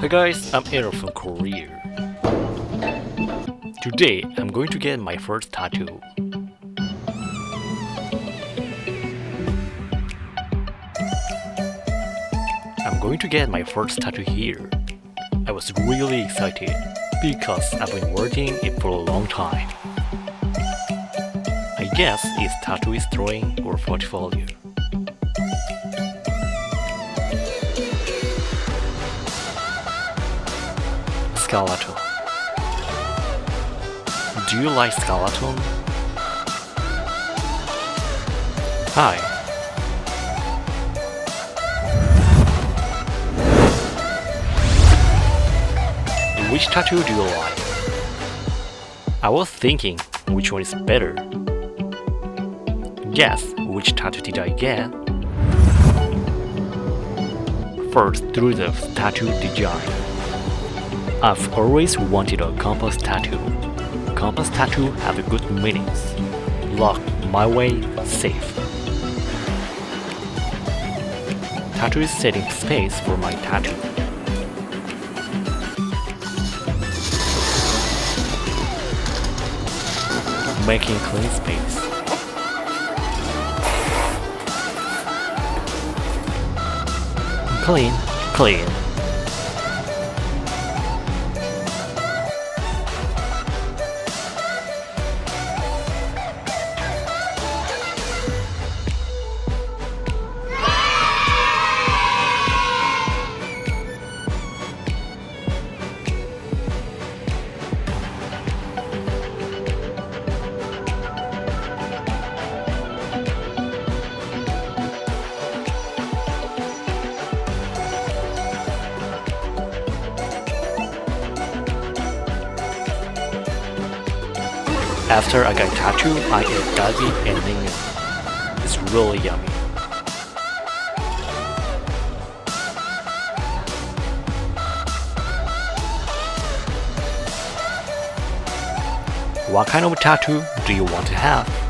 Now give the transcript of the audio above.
Hi guys, I'm Aron from Korea. Today, I'm going to get my first tattoo. I'm going to get my first tattoo here. I was really excited because I've been working it for a long time. I guess it's tattoo is drawing or portfolio. Skeleton. Do you like skeleton? Hi. Which tattoo do you like? I was thinking which one is better. Guess which tattoo did I get? First, through the tattoo design. I've always wanted a compass tattoo. Compass tattoo have good meanings. Lock my way, safe. Tattoo is setting space for my tattoo. Making clean space. Clean, clean. After I got tattoo, I ate galbi and naengmyeon. It's really yummy. What kind of tattoo do you want to have?